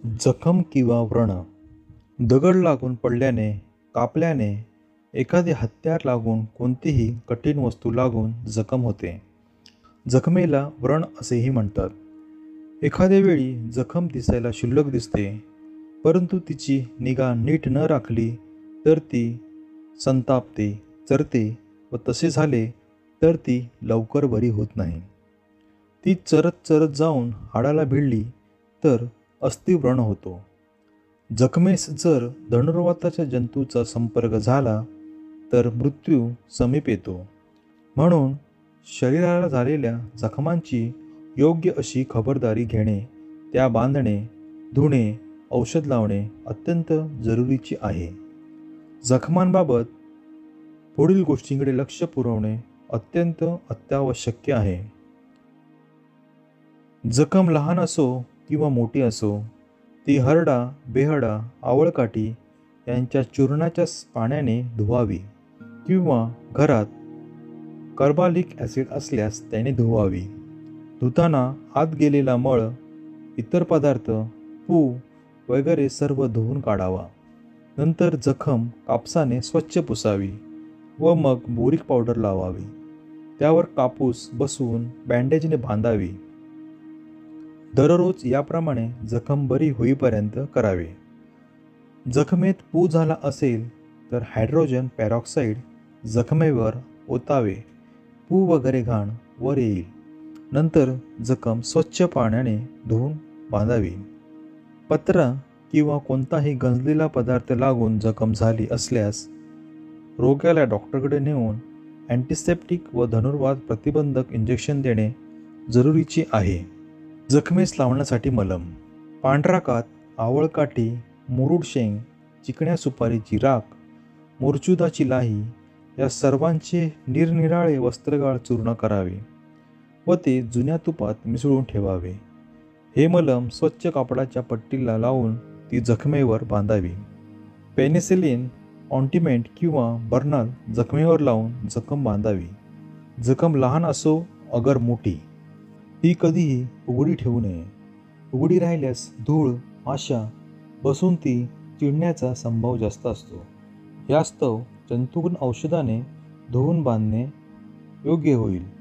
जखम किंवा व्रण, दगड लागून पडल्याने, कापल्याने, एखादे हत्यार लागून, कोणतीही कठीण वस्तू लागून जखम होते. जखमेला व्रण असेही म्हणतात. एखाद्या वेळी जखम दिसायला क्षुल्लक दिसते, परंतु तिची निगा नीट न राखली तर ती संतापते, चरते व तसे झाले तर ती लवकर बरी होत नाही. ती चरत चरत जाऊन हाडाला भिडली तर अस्थिव्रण होतो. जखमेस जर धनुर्वाताच्या जंतूचा संपर्क झाला तर मृत्यू समीप येतो. म्हणून शरीराला झालेल्या जखमांची योग्य अशी खबरदारी घेणे, त्या बांधणे, धुणे, औषध लावणे अत्यंत जरुरीचे आहे. जखमांबाबत पुढील गोष्टींकडे लक्ष पुरवणे अत्यंत अत्यावश्यक आहे. जखम लहान असो किंवा मोठी असो, ती हरडा, बेहडा, आवळकाठी यांच्या चूर्णाच्या पाण्याने धुवावी किंवा घरात कार्बोलिक ॲसिड असल्यास त्याने धुवावी. धुताना आत गेलेला मळ, इतर पदार्थ, पू वगैरे सर्व धुवून काढावा. नंतर जखम कापसाने स्वच्छ पुसावी व मग बोरिक पावडर लावावी. त्यावर कापूस बसवून बँडेजने बांधावी. दररोज याप्रमाणे जखम बरी होईपर्यंत करावे. जखमेत पू झाला असेल तर हायड्रोजन पेरॉक्साईड जखमेवर ओतावे. पू वगैरे घाण वर येईल. नंतर जखम स्वच्छ पाण्याने धुवून बांधावी. पत्रा किंवा कोणताही गंजलेला पदार्थ लागून जखम झाली असल्यास रोग्याला डॉक्टरकडे नेऊन अँटिसेप्टिक व धनुर्वात प्रतिबंधक इंजेक्शन देणे जरुरीचे आहे. जखमेस लावण्यासाठी मलम, पांढरा कात, आवळकाठी, मुरुड शेंग, चिकण्या सुपारीची राख, मोरचुदाची लाही या सर्वांचे निरनिराळे वस्त्रगाळ चूर्ण करावे व ते जुन्या तुपात मिसळून ठेवावे. हे मलम स्वच्छ कापडाच्या पट्टीला लावून ती जखमेवर बांधावी. पेनिसिलिन ऑइंटमेंट किंवा बर्नाल जखमेवर लावून जखम बांधावी. जखम लहान असो अगर मोठी, ती कधीही उघडी ठेवू नये. उघडी राहिल्यास धूळ, माशा बसून ती चिडण्याचा संभव जास्त असतो. यास्तव जंतुग्न औषधाने धुवून बांधणे योग्य होईल.